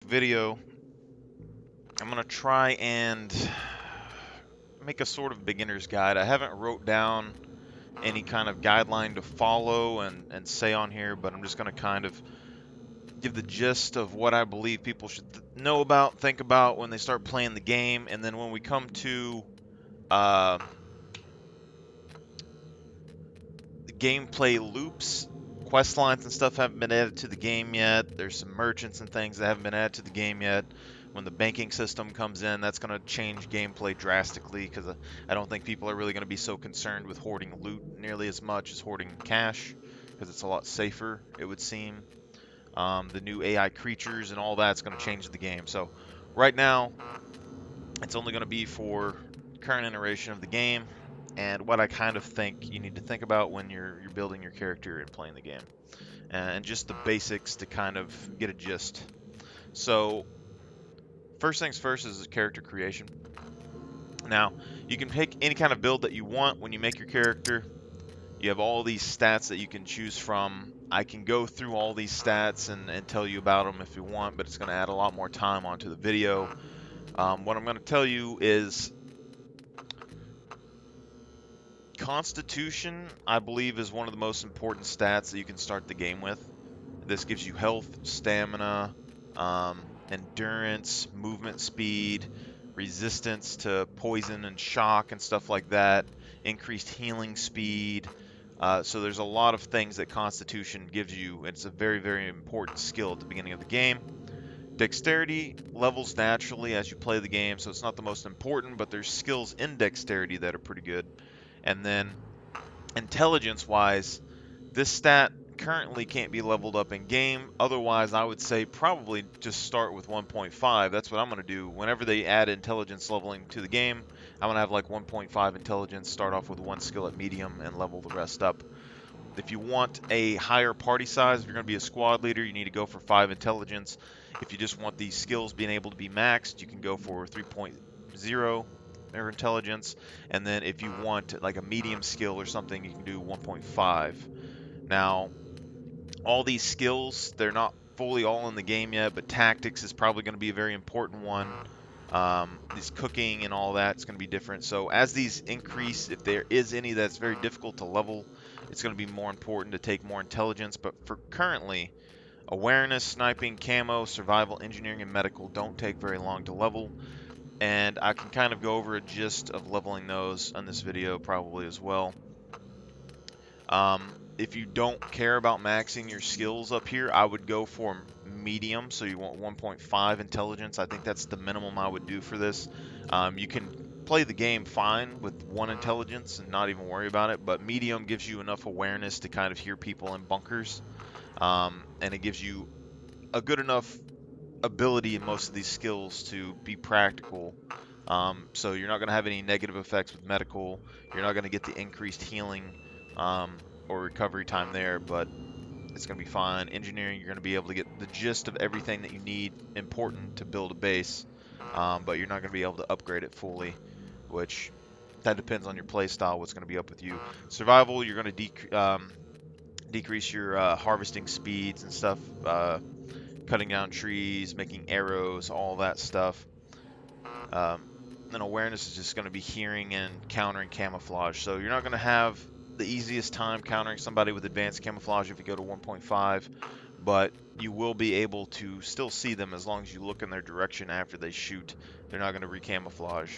Video, I'm gonna try and make a sort of beginner's guide. I haven't wrote down any kind of guideline to follow and say on here, but I'm just gonna kind of give the gist of what I believe people should know about, think about when they start playing the game, and then when we come to uh, the gameplay loops, quest lines and stuff haven't been added to the game yet. There's some merchants and things that haven't been added to the game yet. When the banking system comes in, that's going to change gameplay drastically because I don't think people are really going to be so concerned with hoarding loot nearly as much as hoarding cash because it's a lot safer, it would seem. The new AI creatures and all that's going to change the game. So right now, it's only going to be for current iteration of the game and what I kind of think you need to think about when you're building your character and playing the game, and just the basics to kind of get a gist. So first things first is character creation. Now you can pick any kind of build that you want when you make your character. You have all these stats that you can choose from. I can go through all these stats and tell you about them if you want, but it's going to add a lot more time onto the video. What I'm going to tell you is Constitution, I believe, is one of the most important stats that you can start the game with. This gives you health, stamina, endurance, movement speed, resistance to poison and shock and stuff like that, increased healing speed. So there's a lot of things that Constitution gives you. It's a very, very important skill at the beginning of the game. Dexterity levels naturally as you play the game, so it's not the most important, but there's skills in dexterity that are pretty good. And then intelligence-wise, this stat currently can't be leveled up in game. Otherwise, I would say probably just start with 1.5. That's what I'm going to do. Whenever they add intelligence leveling to the game, I'm going to have like 1.5 intelligence, start off with one skill at medium, and level the rest up. If you want a higher party size, if you're going to be a squad leader, you need to go for 5 intelligence. If you just want these skills being able to be maxed, you can go for 3.0 or intelligence. And then if you want like a medium skill or something, you can do 1.5. Now, all these skills, they're not fully all in the game yet, but tactics is probably going to be a very important one. This cooking and all that's going to be different. So as these increase, if there is any that's very difficult to level, it's going to be more important to take more intelligence. But for currently, awareness, sniping, camo, survival, engineering, and medical don't take very long to level. And I can kind of go over a gist of leveling those on this video probably as well. If you don't care about maxing your skills up here, I would go for medium. So you want 1.5 intelligence. I think that's the minimum I would do for this. You can play the game fine with 1 intelligence and not even worry about it, but medium gives you enough awareness to kind of hear people in bunkers, and it gives you a good enough ability in most of these skills to be practical. So you're not going to have any negative effects with medical. You're not going to get the increased healing or recovery time there, but it's going to be fine. Engineering, you're going to be able to get the gist of everything that you need important to build a base, but you're not going to be able to upgrade it fully, which that depends on your playstyle, what's going to be up with you. Survival, you're going to decrease your harvesting speeds and stuff, cutting down trees, making arrows, all that stuff. Then awareness is just going to be hearing and countering camouflage. So you're not going to have the easiest time countering somebody with advanced camouflage if you go to 1.5, but you will be able to still see them as long as you look in their direction after they shoot. They're not going to recamouflage.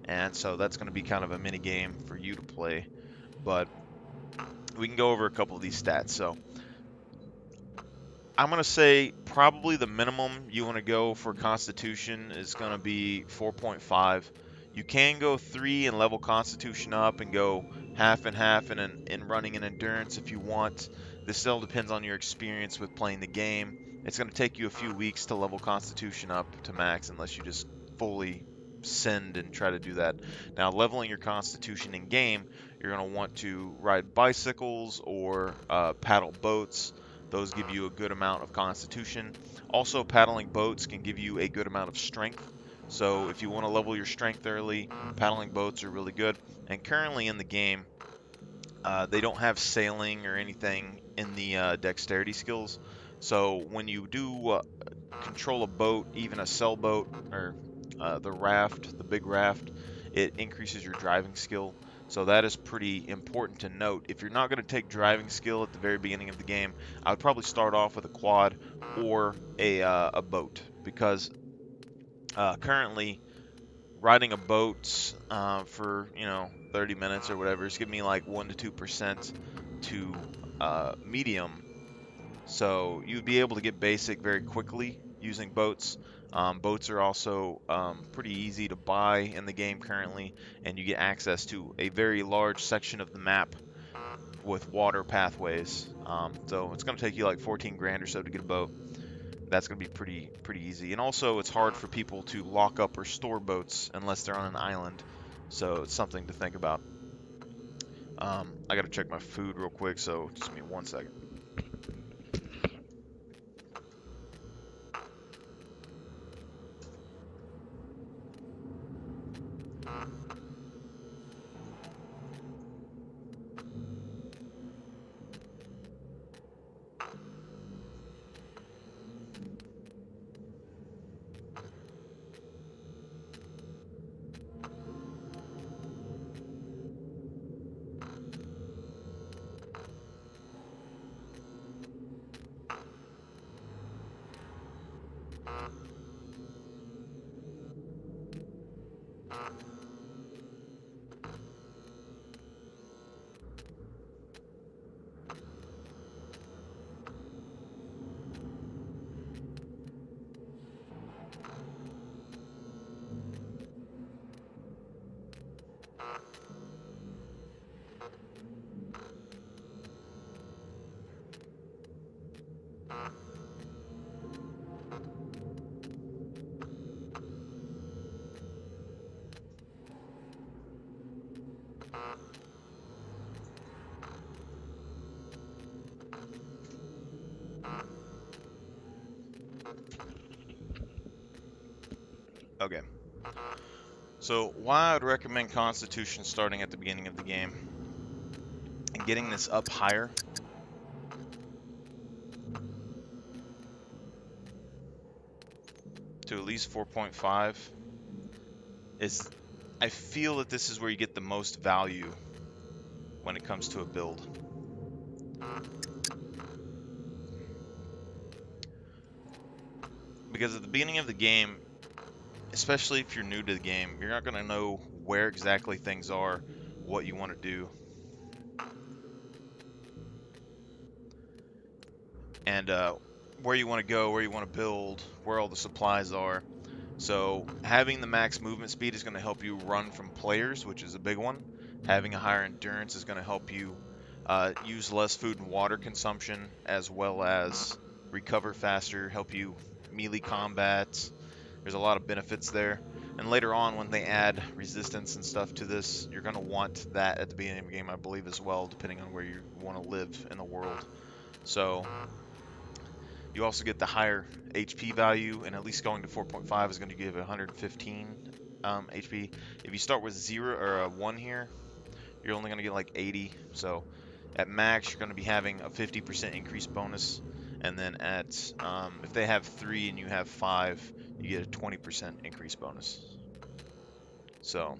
And so that's going to be kind of a mini game for you to play. But we can go over a couple of these stats. So I'm going to say probably the minimum you want to go for Constitution is going to be 4.5. You can go 3 and level Constitution up and go half and half in running and endurance if you want. This still depends on your experience with playing the game. It's going to take you a few weeks to level Constitution up to max unless you just fully send and try to do that. Now, leveling your Constitution in game, you're going to want to ride bicycles or paddle boats. Those give you a good amount of constitution. Also, paddling boats can give you a good amount of strength. So if you want to level your strength early, paddling boats are really good. And currently in the game, they don't have sailing or anything in the dexterity skills. So when you do control a boat, even a sailboat, or the raft, the big raft, it increases your driving skill. So that is pretty important to note. If you're not going to take driving skill at the very beginning of the game, I would probably start off with a quad or a boat, because currently riding a boat for 30 minutes or whatever is giving me like 1 to 2% to medium. So you'd be able to get basic very quickly using boats. Boats are also pretty easy to buy in the game currently, and you get access to a very large section of the map with water pathways. So it's going to take you like 14 grand or so to get a boat. That's going to be pretty easy. And also, it's hard for people to lock up or store boats unless they're on an island. So it's something to think about. I got to check my food real quick, so just give me 1 second. Okay. So why I'd recommend Constitution starting at the beginning of the game and getting this up higher to at least 4.5 is, I feel that this is where you get the most value when it comes to a build. Because at the beginning of the game, especially if you're new to the game, you're not going to know where exactly things are, what you want to do, and where you want to go, where you want to build, where all the supplies are. So having the max movement speed is going to help you run from players, which is a big one. Having a higher endurance is going to help you use less food and water consumption, as well as recover faster, help you melee combat. There's a lot of benefits there. And later on, when they add resistance and stuff to this, you're going to want that at the beginning of the game, I believe, as well, depending on where you want to live in the world. So you also get the higher HP value, and at least going to 4.5 is going to give 115 HP. If you start with 0 or a 1 here, you're only going to get like 80. So at max, you're going to be having a 50% increase bonus. And then at if they have 3 and you have 5, you get a 20% increase bonus. So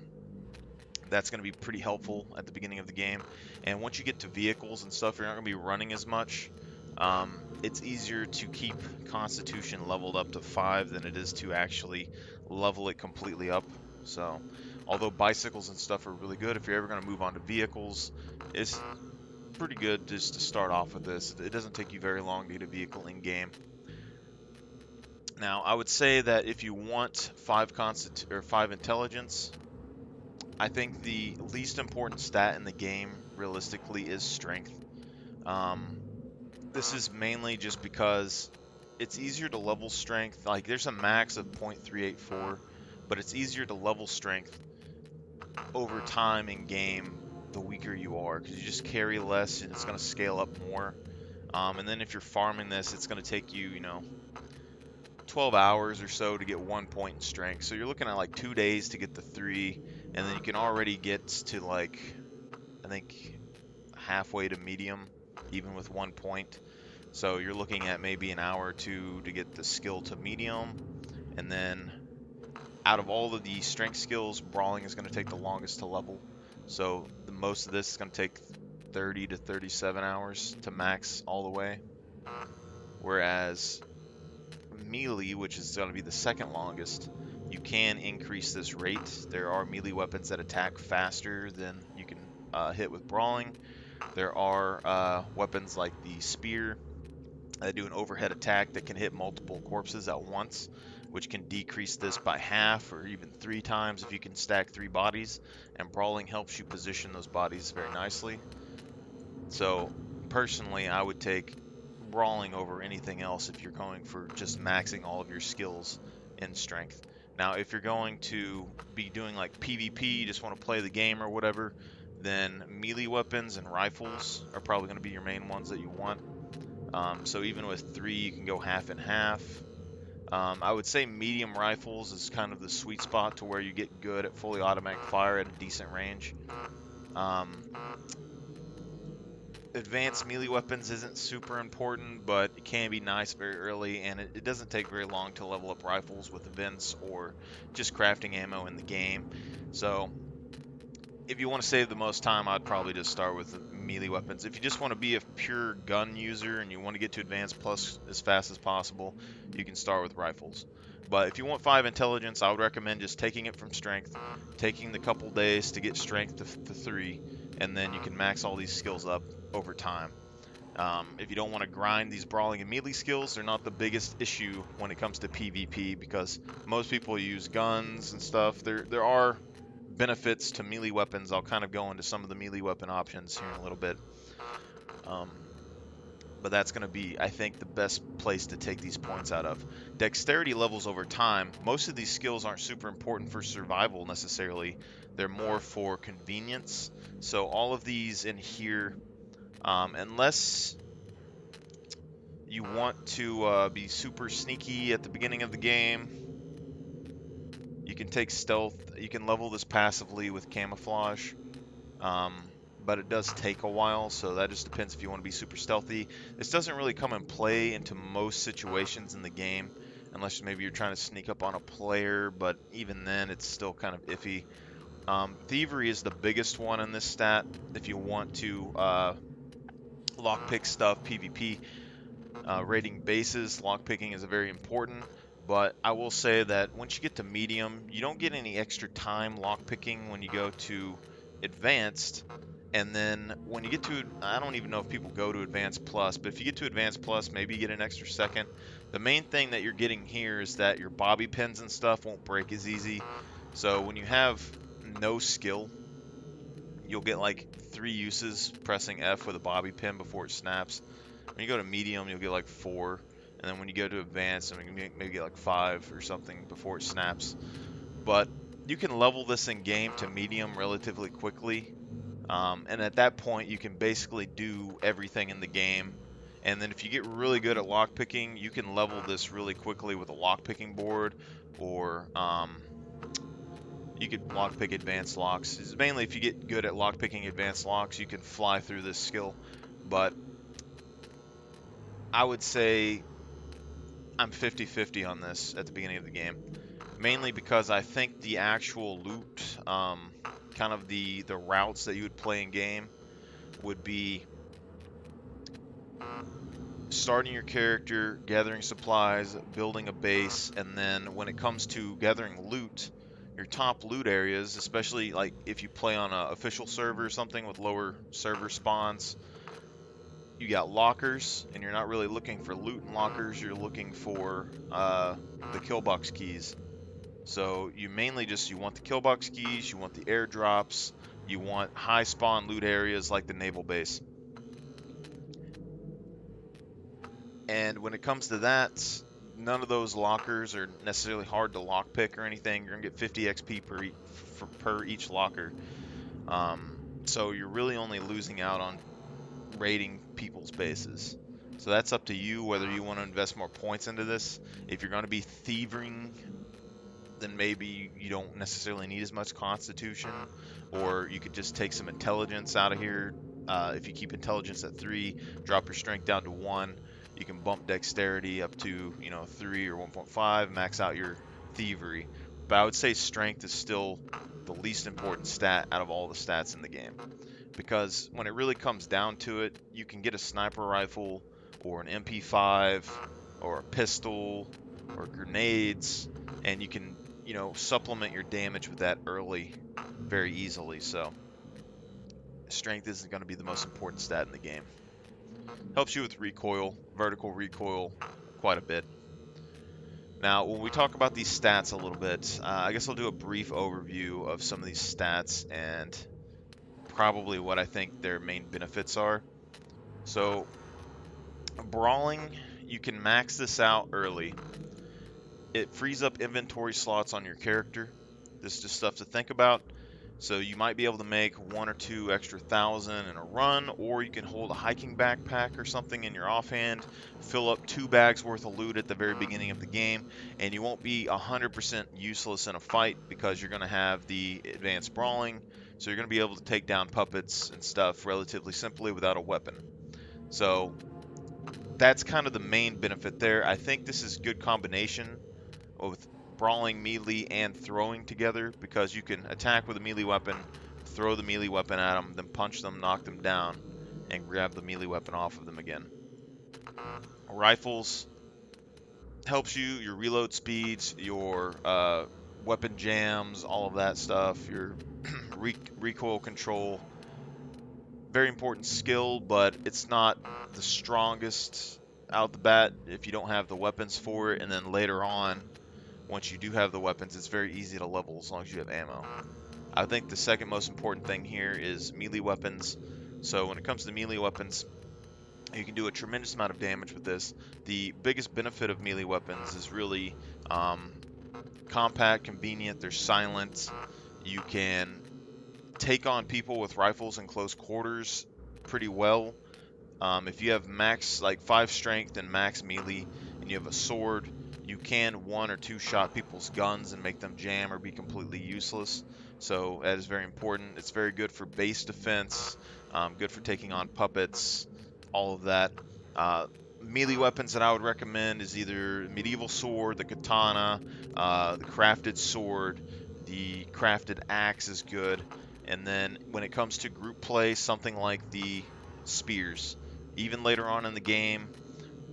that's going to be pretty helpful at the beginning of the game. And once you get to vehicles and stuff, you're not going to be running as much. It's easier to keep Constitution leveled up to 5 than it is to actually level it completely up. So, although bicycles and stuff are really good, if you're ever going to move on to vehicles, it's pretty good just to start off with this. It doesn't take you very long to get a vehicle in game. Now, I would say that if you want 5 intelligence, I think the least important stat in the game, realistically, is strength. This is mainly just because it's easier to level strength. Like, there's a max of 0.384, but it's easier to level strength over time in game the weaker you are, because you just carry less and it's going to scale up more. And then if you're farming this, it's going to take you, 12 hours or so to get 1 point in strength. So you're looking at like 2 days to get the 3, and then you can already get to like, I think, halfway to medium, even with 1 point. So you're looking at maybe an hour or two to get the skill to medium, and then out of all of the strength skills, brawling is going to take the longest to level. So the most of this is going to take 30 to 37 hours to max all the way. Whereas melee, which is going to be the second longest, you can increase this rate. There are melee weapons that attack faster than you can hit with brawling. There are weapons like the spear that do an overhead attack that can hit multiple corpses at once, which can decrease this by half or even 3 times if you can stack 3 bodies, and brawling helps you position those bodies very nicely. So personally, I would take brawling over anything else if you're going for just maxing all of your skills in strength. Now, if you're going to be doing like PvP, you just want to play the game or whatever, then melee weapons and rifles are probably going to be your main ones that you want. So even with 3, you can go half and half. I would say medium rifles is kind of the sweet spot to where you get good at fully automatic fire at a decent range. Um, Advanced melee weapons isn't super important, but it can be nice very early, and it doesn't take very long to level up rifles with events or just crafting ammo in the game. So if you want to save the most time, I'd probably just start with the melee weapons. If you just want to be a pure gun user and you want to get to Advanced Plus as fast as possible, you can start with rifles. But if you want 5 intelligence, I would recommend just taking it from strength, taking the couple days to get strength to 3, and then you can max all these skills up over time. If you don't want to grind these brawling and melee skills, they're not the biggest issue when it comes to PvP because most people use guns and stuff. There are benefits to melee weapons. I'll kind of go into some of the melee weapon options here in a little bit. Um, but that's going to be, I think, the best place to take these points out of. Dexterity levels over time. Most of these skills aren't super important for survival necessarily. They're more for convenience. So all of these in here, unless you want to be super sneaky at the beginning of the game, you can take stealth. You can level this passively with camouflage. Um, but it does take a while, so that just depends if you want to be super stealthy. This doesn't really come and play into most situations in the game, unless maybe you're trying to sneak up on a player, but even then, it's still kind of iffy. Thievery is the biggest one in this stat. If you want to lockpick stuff, PvP, raiding bases, lockpicking is very important. But I will say that once you get to medium, you don't get any extra time lockpicking when you go to advanced. And then when you get to, I don't even know if people go to Advanced Plus, but if you get to Advanced Plus, maybe you get an extra second. The main thing that you're getting here is that your bobby pins and stuff won't break as easy. So when you have no skill, you'll get like 3 uses pressing F with a bobby pin before it snaps. When you go to medium, you'll get like 4. And then when you go to advanced, I mean, maybe get like 5 or something before it snaps. But you can level this in game to medium relatively quickly. And at that point, you can basically do everything in the game. And then if you get really good at lockpicking, you can level this really quickly with a lockpicking board, or you could lockpick advanced locks. It's mainly if you get good at lockpicking advanced locks, you can fly through this skill. But I would say I'm 50-50 on this at the beginning of the game. Mainly because I think the actual loot, kind of the routes that you would play in game would be starting your character, gathering supplies, building a base, and then when it comes to gathering loot, your top loot areas, especially like if you play on an official server or something with lower server spawns, you got lockers, and you're not really looking for loot in lockers, you're looking for the kill box keys. So you mainly just, you want the kill box keys, you want the airdrops, you want high spawn loot areas like the naval base. And when it comes to that, none of those lockers are necessarily hard to lockpick or anything. You're gonna get 50 XP per each locker. So you're really only losing out on raiding people's bases. So that's up to you whether you want to invest more points into this. If you're going to be thieving, then maybe you don't necessarily need as much constitution, or you could just take some intelligence out of here. If you keep intelligence at 3, drop your strength down to 1, You can bump dexterity up to, 3 or 1.5, max out your thievery. But I would say strength is still the least important stat out of all the stats in the game. Because when it really comes down to it, you can get a sniper rifle or an MP5 or a pistol or grenades, and you can, supplement your damage with that early very easily. So strength isn't going to be the most important stat in the game. Helps you with recoil, vertical recoil, quite a bit. Now, when we talk about these stats a little bit, I guess I'll do a brief overview of some of these stats and probably what I think their main benefits are. So, brawling, you can max this out early. It frees up inventory slots on your character. This is just stuff to think about. So you might be able to make 1 or 2 extra thousand in a run, or you can hold a hiking backpack or something in your offhand, fill up 2 bags worth of loot at the very beginning of the game, and you won't be 100% useless in a fight because you're going to have the advanced brawling. So you're going to be able to take down puppets and stuff relatively simply without a weapon. So that's kind of the main benefit there. I think this is a good combination with brawling, melee, and throwing together because you can attack with a melee weapon, throw the melee weapon at them, then punch them, knock them down, and grab the melee weapon off of them again. Rifles helps you, your reload speeds, your weapon jams, all of that stuff, your recoil control. Very important skill, but it's not the strongest out the bat if you don't have the weapons for it, and then later on, once you do have the weapons, it's very easy to level as long as you have ammo. I think the second most important thing here is melee weapons. So when it comes to melee weapons, you can do a tremendous amount of damage with this. The biggest benefit of melee weapons is really compact, convenient, they're silent. You can take on people with rifles in close quarters pretty well. If you have max, like 5 strength and max melee, and you have a sword, you can 1 or 2 shot people's guns and make them jam or be completely useless. So that is very important. It's very good for base defense, good for taking on puppets, all of that. Melee weapons that I would recommend is either medieval sword, the katana, the crafted sword, the crafted axe is good. And then when it comes to group play, something like the spears. Even later on in the game,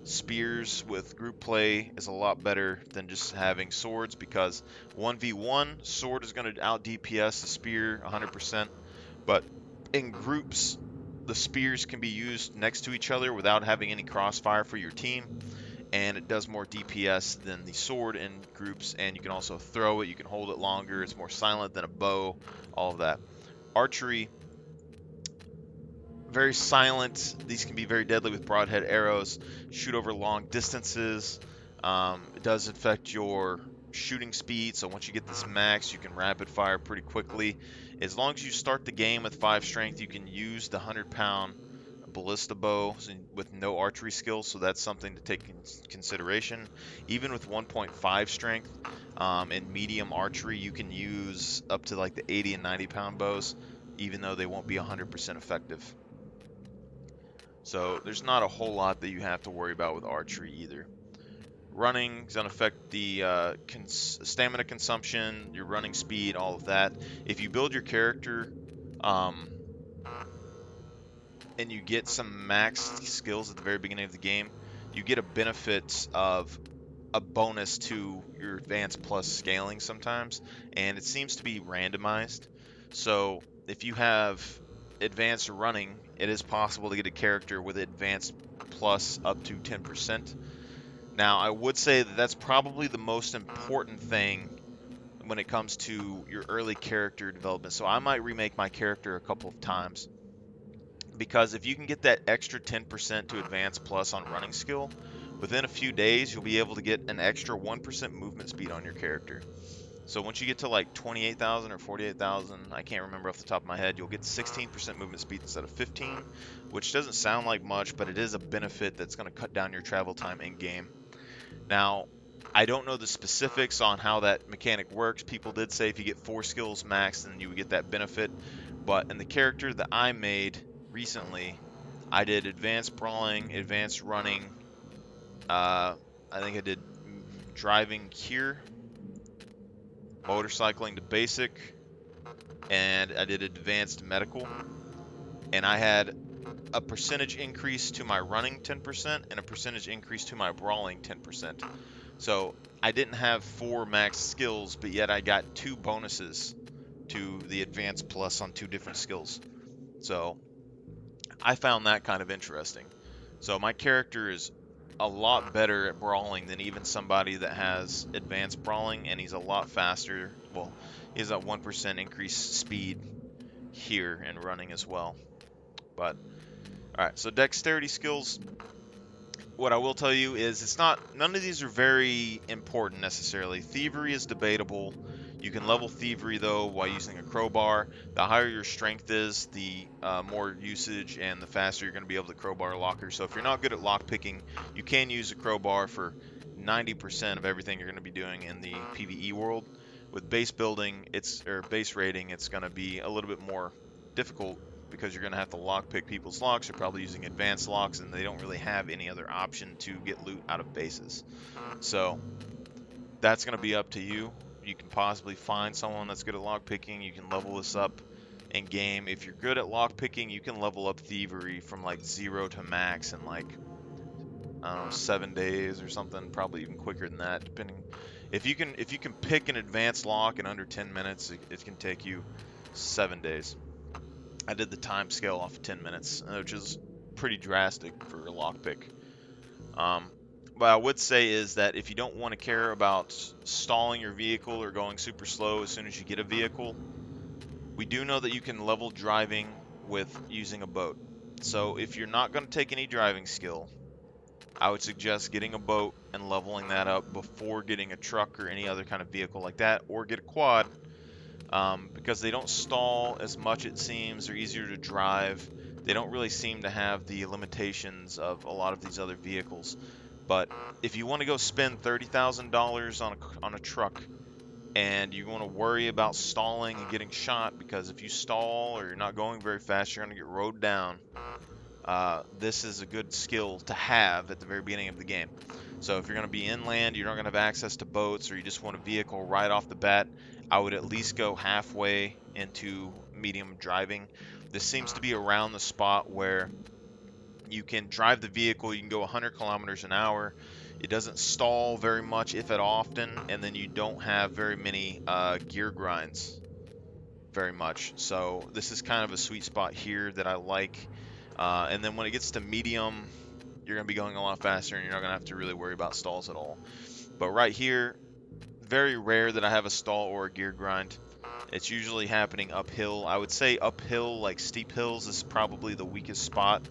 spears with group play is a lot better than just having swords because 1v1, sword is going to out DPS the spear 100%, but in groups, the spears can be used next to each other without having any crossfire for your team, and it does more DPS than the sword in groups, and you can also throw it, you can hold it longer, it's more silent than a bow, all of that. Archery, very silent. These can be very deadly with broadhead arrows. Shoot over long distances. It does affect your shooting speed, so once you get this max, you can rapid fire pretty quickly. As long as you start the game with 5 strength, you can use the 100-pound ballista bow with no archery skills, so that's something to take in consideration. Even with 1.5 strength and medium archery, you can use up to like the 80 and 90-pound bows, even though they won't be 100% effective. So there's not a whole lot that you have to worry about with archery either. Running is going to affect the stamina consumption, your running speed, all of that. If you build your character and you get some max skills at the very beginning of the game, you get a benefit of a bonus to your advanced plus scaling sometimes, and it seems to be randomized. So if you have advanced running, it is possible to get a character with advanced plus up to 10%. Now, I would say that that's probably the most important thing when it comes to your early character development. So I might remake my character a couple of times, because if you can get that extra 10% to advanced plus on running skill, within a few days you'll be able to get an extra 1% movement speed on your character. So once you get to like 28,000 or 48,000, I can't remember off the top of my head, you'll get 16% movement speed instead of 15, which doesn't sound like much, but it is a benefit that's going to cut down your travel time in game. Now, I don't know the specifics on how that mechanic works. People did say if you get 4 skills max, then you would get that benefit. But in the character that I made recently, I did advanced brawling, advanced running, I think I did driving here, motorcycling to basic, and I did advanced medical. And I had a percentage increase to my running 10% and a percentage increase to my brawling 10%. So I didn't have 4 max skills, but yet I got 2 bonuses to the advanced plus on 2 different skills. So I found that kind of interesting. So my character is a lot better at brawling than even somebody that has advanced brawling, and he's a lot faster. Well, he has a 1% increased speed here and running as well. But all right, so dexterity skills. What I will tell you is none of these are very important necessarily. Thievery is debatable. You can level thievery though while using a crowbar. The higher your strength is, the more usage and the faster you're going to be able to crowbar lockers. So if you're not good at lock picking, you can use a crowbar for 90% of everything you're going to be doing in the PvE world. With base building, or base raiding, it's going to be a little bit more difficult because you're going to have to lockpick people's locks. You're probably using advanced locks, and they don't really have any other option to get loot out of bases. So that's going to be up to you. You can possibly find someone that's good at lockpicking. You can level this up in game. If you're good at lockpicking, you can level up thievery from like 0 to max in like, I don't know, 7 days or something. Probably even quicker than that, depending. If you can pick an advanced lock in under 10 minutes, it can take you 7 days. I did the time scale off of 10 minutes, which is pretty drastic for a lockpick. What I would say is that if you don't want to care about stalling your vehicle or going super slow as soon as you get a vehicle, we do know that you can level driving with using a boat. So if you're not going to take any driving skill, I would suggest getting a boat and leveling that up before getting a truck or any other kind of vehicle like that, or get a quad. Because they don't stall as much, it seems. They're easier to drive. They don't really seem to have the limitations of a lot of these other vehicles. But if you want to go spend $30,000 on a truck and you want to worry about stalling and getting shot, because if you stall or you're not going very fast, you're going to get rode down. This is a good skill to have at the very beginning of the game. So if you're going to be inland, you're not going to have access to boats, or you just want a vehicle right off the bat, I would at least go halfway into medium driving. This seems to be around the spot where you can drive the vehicle, you can go 100 kilometers an hour. It doesn't stall very much, if at often, and then you don't have very many gear grinds very much. So this is kind of a sweet spot here that I like. And then when it gets to medium, you're going to be going a lot faster, and you're not going to have to really worry about stalls at all. But right here, very rare that I have a stall or a gear grind. It's usually happening uphill. I would say uphill, like steep hills, is probably the weakest spot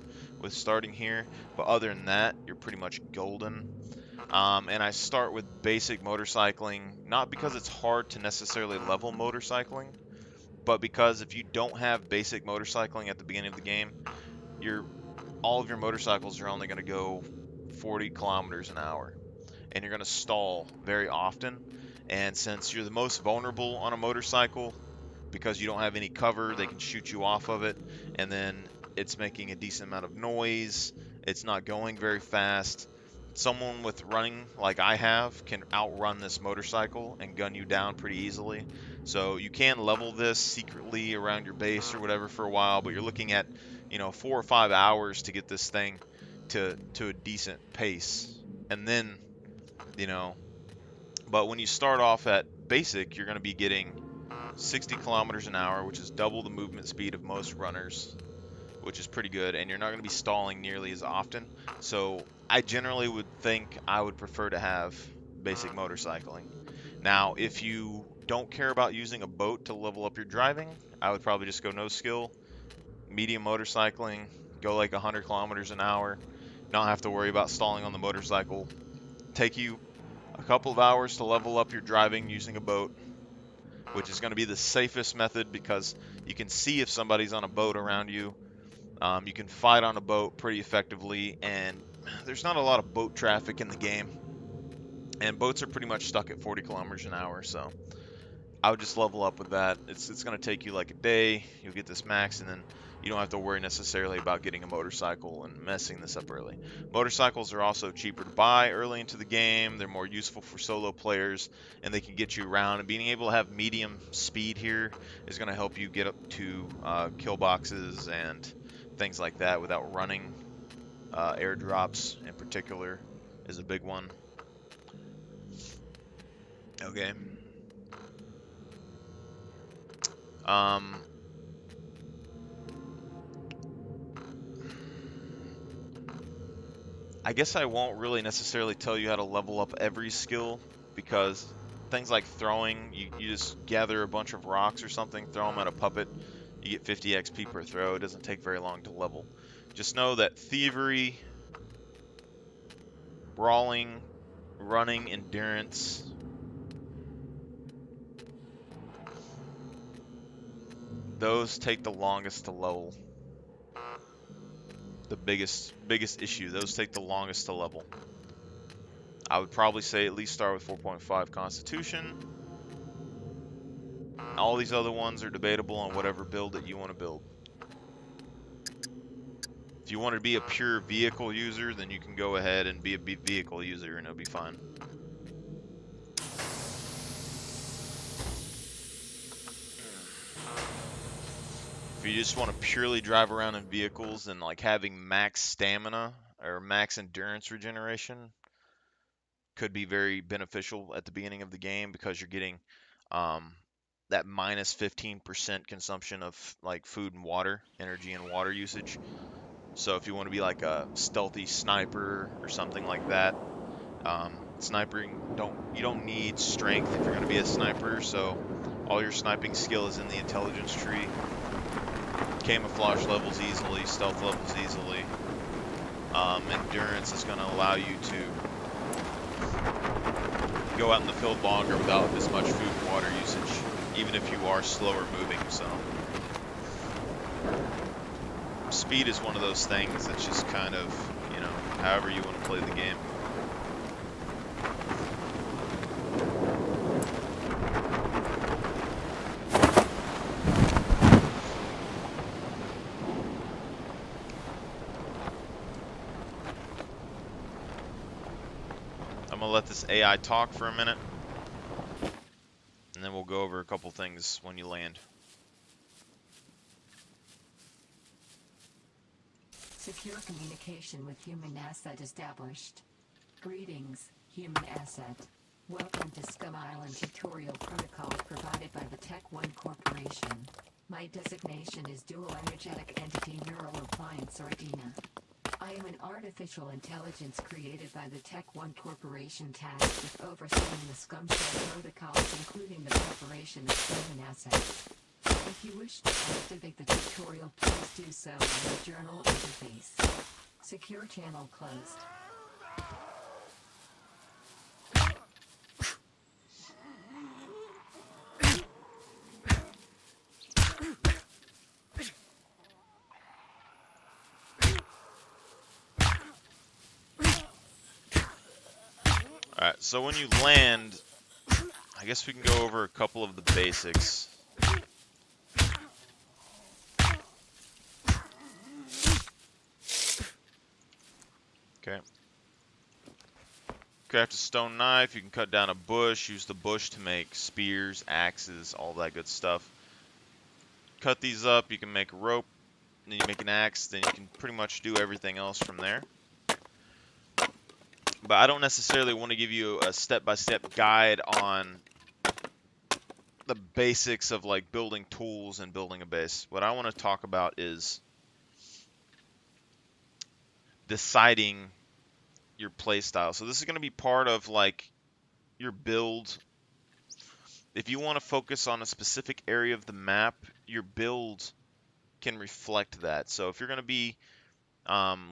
with starting here. But other than that, you're pretty much golden. And I start with basic motorcycling, not because it's hard to necessarily level motorcycling, but because if you don't have basic motorcycling at the beginning of the game, all of your motorcycles are only going to go 40 kilometers an hour, and you're going to stall very often. And since you're the most vulnerable on a motorcycle, because you don't have any cover, they can shoot you off of it, and then it's making a decent amount of noise. It's not going very fast. Someone with running like I have can outrun this motorcycle and gun you down pretty easily. So you can level this secretly around your base or whatever for a while, but you're looking at, 4 or 5 hours to get this thing to a decent pace. And then, you know, but when you start off at basic, you're going to be getting 60 kilometers an hour, which is double the movement speed of most runners, which is pretty good, and you're not going to be stalling nearly as often. So I generally would think I would prefer to have basic motorcycling. Now, if you don't care about using a boat to level up your driving, I would probably just go no skill, medium motorcycling, go like 100 kilometers an hour, not have to worry about stalling on the motorcycle. Take you a couple of hours to level up your driving using a boat, which is going to be the safest method because you can see if somebody's on a boat around you. You can fight on a boat pretty effectively, and there's not a lot of boat traffic in the game. And boats are pretty much stuck at 40 kilometers an hour, so I would just level up with that. It's going to take you like a day. You'll get this max, and then you don't have to worry necessarily about getting a motorcycle and messing this up early. Motorcycles are also cheaper to buy early into the game. They're more useful for solo players, and they can get you around. And being able to have medium speed here is going to help you get up to kill boxes and things like that without running. Airdrops in particular is a big one. Okay. Um, I guess I won't really necessarily tell you how to level up every skill because things like throwing, you just gather a bunch of rocks or something, throw them at a puppet, you get 50 XP per throw. It doesn't take very long to level. Just know that thievery, brawling, running, endurance, those take the longest to level. The biggest issue, those take the longest to level. I would probably say at least start with 4.5 Constitution. All these other ones are debatable on whatever build that you want to build. If you want to be a pure vehicle user, then you can go ahead and be a vehicle user and it'll be fine. If you just want to purely drive around in vehicles, and like having max stamina or max endurance regeneration could be very beneficial at the beginning of the game because you're getting um, that minus 15% consumption of like food and water, energy and water usage. So if you want to be like a stealthy sniper or something like that, sniping you don't need strength if you're going to be a sniper. So all your sniping skill is in the intelligence tree. Camouflage levels easily, stealth levels easily. Endurance is going to allow you to go out in the field longer without as much food and water usage, even if you are slower moving. So speed is one of those things that's just kind of, however you want to play the game. I'm gonna let this AI talk for a minute, and then we'll go over a couple things when you land. Secure communication with human asset established. Greetings, human asset. Welcome to Scum Island tutorial protocol provided by the Tech One Corporation. My designation is Dual Energetic Entity Neural Appliance or DINA. I am an artificial intelligence created by the Tech One Corporation tasked with overseeing the Scum Shell protocols, including the preparation of human assets. If you wish to activate the tutorial, please do so in the journal interface. Secure channel closed. Alright, so when you land, I guess we can go over a couple of the basics. Okay. Craft a stone knife, you can cut down a bush, use the bush to make spears, axes, all that good stuff. Cut these up, you can make a rope, then you make an axe, then you can pretty much do everything else from there. But I don't necessarily want to give you a step-by-step guide on the basics of like building tools and building a base. What I want to talk about is deciding your playstyle. So this is going to be part of like your build. If you want to focus on a specific area of the map, your build can reflect that. So if you're going to be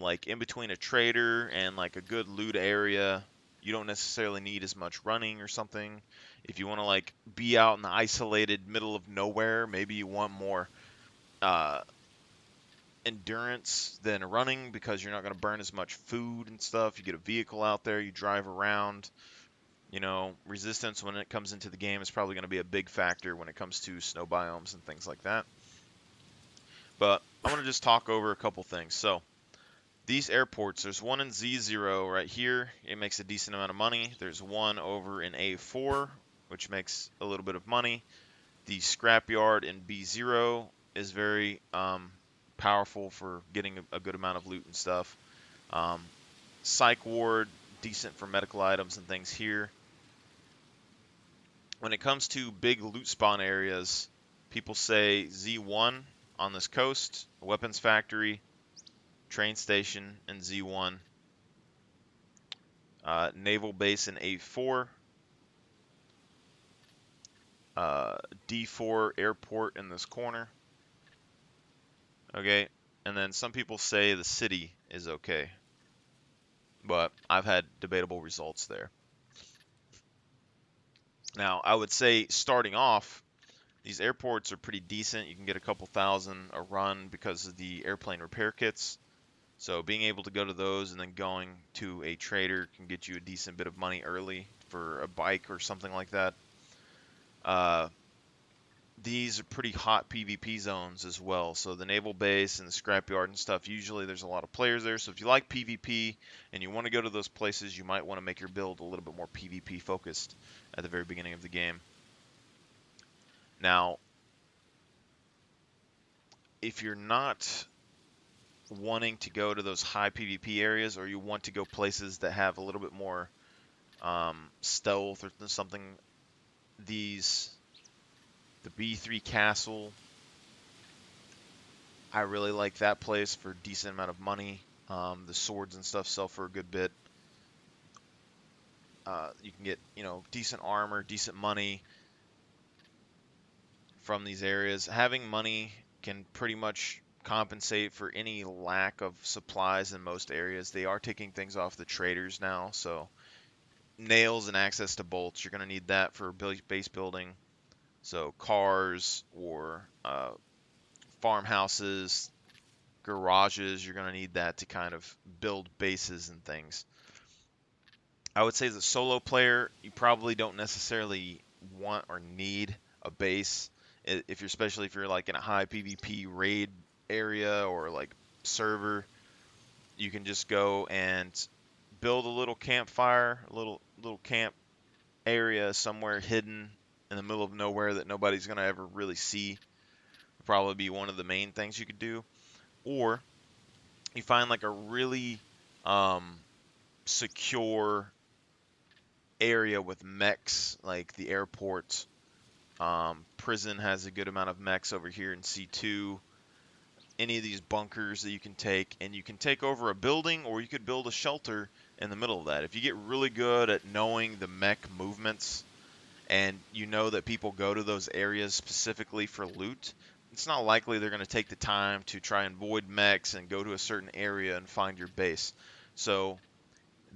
like in between a trader and like a good loot area, you don't necessarily need as much running or something. If you want to like be out in the isolated middle of nowhere, maybe you want more endurance than running because you're not going to burn as much food and stuff. You get a vehicle out there, you drive around. You know, resistance when it comes into the game is probably going to be a big factor when it comes to snow biomes and things like that. But I want to just talk over a couple things. So, these airports, there's one in Z0 right here. It makes a decent amount of money. There's one over in A4, which makes a little bit of money. The scrapyard in B0 is very powerful for getting a good amount of loot and stuff. Um, Psych ward, decent for medical items and things here. When it comes to big loot spawn areas, people say Z1 on this coast, weapons factory, train station in Z1, naval base in A4, uh, D4 airport in this corner. Okay, and then some people say the city is okay, but I've had debatable results there. Now, I would say starting off, these airports are pretty decent. You can get a couple thousand a run because of the airplane repair kits. So being able to go to those and then going to a trader can get you a decent bit of money early for a bike or something like that. Uh, these are pretty hot PvP zones as well. So the naval base and the scrapyard and stuff, usually there's a lot of players there. So if you like PvP and you want to go to those places, you might want to make your build a little bit more PvP focused at the very beginning of the game. Now, if you're not wanting to go to those high PvP areas, or you want to go places that have a little bit more stealth or something, the B3 Castle, I really like that place for a decent amount of money. The swords and stuff sell for a good bit. You can get, decent armor, decent money from these areas. Having money can pretty much compensate for any lack of supplies in most areas. They are taking things off the traders now, so nails and access to bolts, you're going to need that for base building. So cars or farmhouses, garages, you're going to need that to kind of build bases and things. I would say as a solo player, you probably don't necessarily want or need a base. If you're, especially if you're like in a high PvP raid area or like server, you can just go and build a little campfire, a little camp area somewhere hidden in the middle of nowhere that nobody's going to ever really see. Would probably be one of the main things you could do. Or you find like a really secure area with mechs, like the airport. Prison has a good amount of mechs over here in C2. Any of these bunkers that you can take, and you can take over a building, or you could build a shelter in the middle of that. If you get really good at knowing the mech movements, and you know that people go to those areas specifically for loot, it's not likely they're going to take the time to try and void mechs and go to a certain area and find your base. So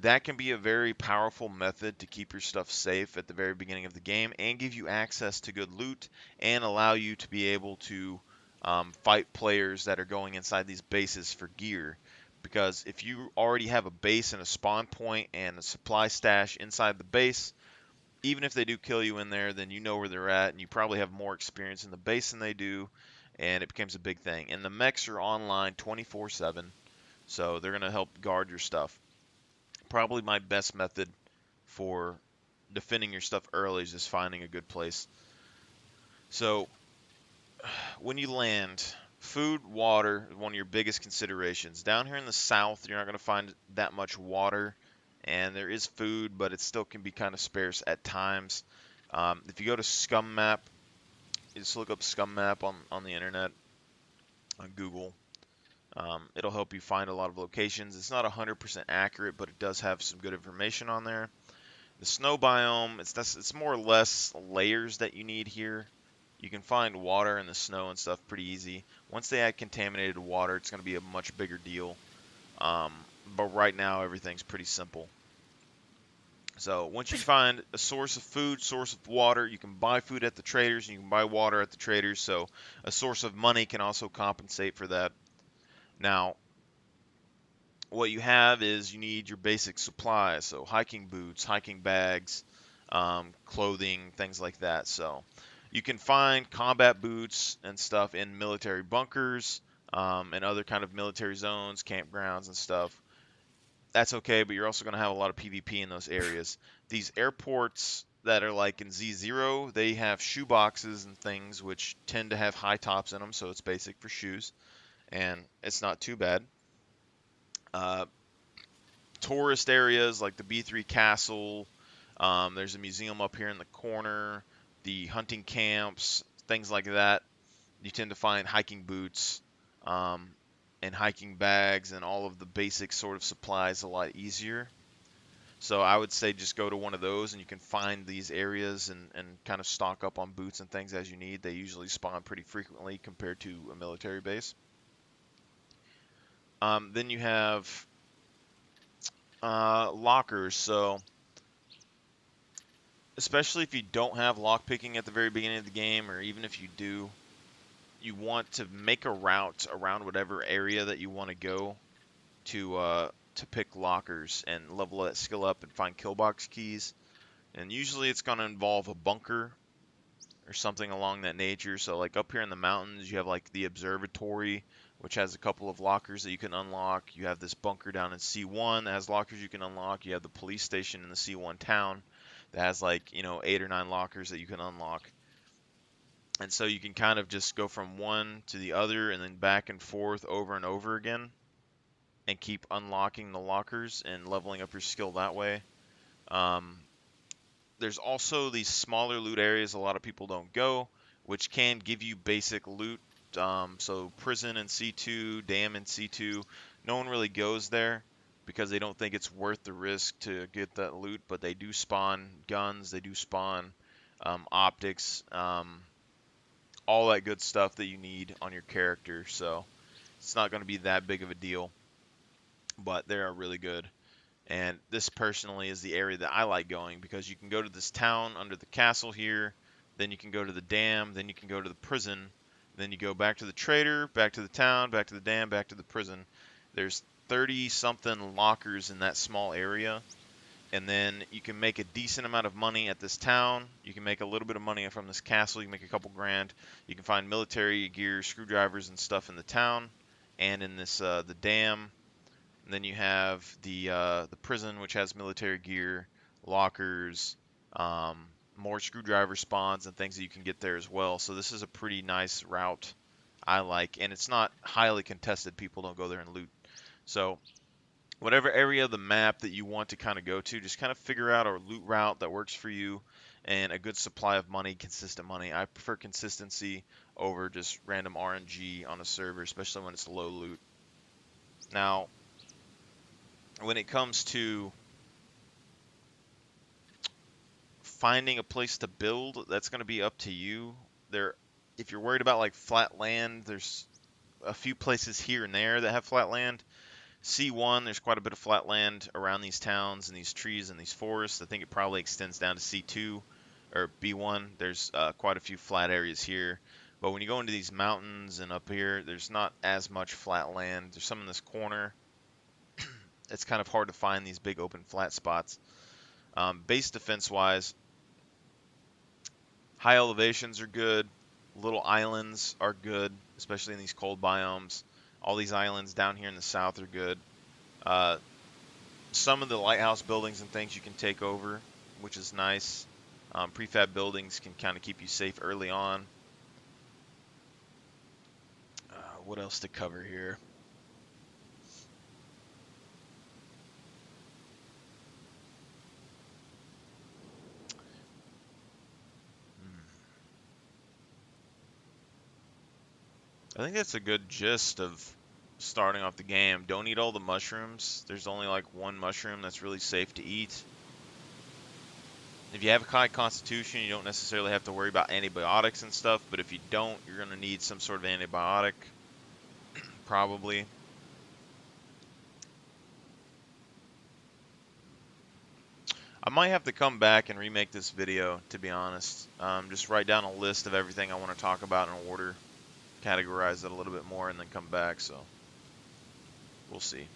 that can be a very powerful method to keep your stuff safe at the very beginning of the game and give you access to good loot and allow you to be able to fight players that are going inside these bases for gear. Because if you already have a base and a spawn point and a supply stash inside the base, even if they do kill you in there, then you know where they're at, and you probably have more experience in the base than they do, and it becomes a big thing. And the mechs are online 24/7, so they're going to help guard your stuff. Probably my best method for defending your stuff early is just finding a good place. So when you land, food, water is one of your biggest considerations. Down here in the south, you're not going to find that much water, and there is food, but it still can be kind of sparse at times. If you go to Scum map, you just look up Scum map on the internet, on Google. It'll help you find a lot of locations. It's not 100% accurate, but it does have some good information on there. The snow biome, it's more or less layers that you need here. You can find water in the snow and stuff pretty easy. Once they add contaminated water, it's going to be a much bigger deal. Um, but right now, everything's pretty simple. So once you find a source of food, source of water, you can buy food at the traders, and you can buy water at the traders. So a source of money can also compensate for that. Now, what you have is you need your basic supplies. So hiking boots, hiking bags, clothing, things like that. So you can find combat boots and stuff in military bunkers, and other kind of military zones, campgrounds and stuff. That's okay, but you're also going to have a lot of PvP in those areas. These airports that are like in Z0, they have shoe boxes and things which tend to have high tops in them, so it's basic for shoes, and it's not too bad. Uh, Tourist areas like the B3 Castle, there's a museum up here in the corner, the hunting camps, things like that. You tend to find hiking boots, um, and hiking bags and all of the basic sort of supplies a lot easier. So I would say just go to one of those and you can find these areas and kind of stock up on boots and things as you need. They usually spawn pretty frequently compared to a military base. Then you have lockers. So especially if you don't have lockpicking at the very beginning of the game, or even if you do, you want to make a route around whatever area that you want to go to pick lockers and level that skill up and find kill box keys. And usually it's going to involve a bunker or something along that nature. So like up here in the mountains, you have like the observatory, which has a couple of lockers that you can unlock. You have this bunker down in C1 that has lockers you can unlock. You have the police station in the C1 town that has like, 8 or 9 lockers that you can unlock. And so you can kind of just go from one to the other and then back and forth over and over again and keep unlocking the lockers and leveling up your skill that way. Um, there's also these smaller loot areas a lot of people don't go, which can give you basic loot. So prison in C2, dam in C2, no one really goes there because they don't think it's worth the risk to get that loot, but they do spawn guns, they do spawn optics, all that good stuff that you need on your character. So it's not going to be that big of a deal, but they are really good. And this personally is the area that I like going because you can go to this town under the castle here, then you can go to the dam, then you can go to the prison, then you go back to the trader, back to the town, back to the dam, back to the prison. There's 30 something lockers in that small area, and then you can make a decent amount of money at this town. You can make a little bit of money from this castle. You can make a couple grand. You can find military gear, screwdrivers, and stuff in the town and in this the dam. And then you have the prison, which has military gear, lockers, more screwdriver spawns, and things that you can get there as well. So this is a pretty nice route, I like, and it's not highly contested. People don't go there and loot. So whatever area of the map that you want to kind of go to, just kind of figure out a loot route that works for you and a good supply of money, consistent money. I prefer consistency over just random RNG on a server, especially when it's low loot. Now, when it comes to finding a place to build, that's going to be up to you. If you're worried about like flat land, there's a few places here and there that have flat land. C1, there's quite a bit of flat land around these towns and these trees and these forests. I think it probably extends down to C2 or B1. There's quite a few flat areas here. But when you go into these mountains and up here, there's not as much flat land. There's some in this corner. It's kind of hard to find these big open flat spots. Base defense wise, high elevations are good. Little islands are good, especially in these cold biomes. All these islands down here in the south are good. Some of the lighthouse buildings and things you can take over, which is nice. Prefab buildings can kind of keep you safe early on. What else to cover here? I think that's a good gist of starting off the game. Don't eat all the mushrooms. There's only like one mushroom that's really safe to eat. If you have a high constitution, you don't necessarily have to worry about antibiotics and stuff, but if you don't, you're going to need some sort of antibiotic, probably. I might have to come back and remake this video, to be honest. Just write down a list of everything I want to talk about in order, categorize it a little bit more, and then come back, so we'll see.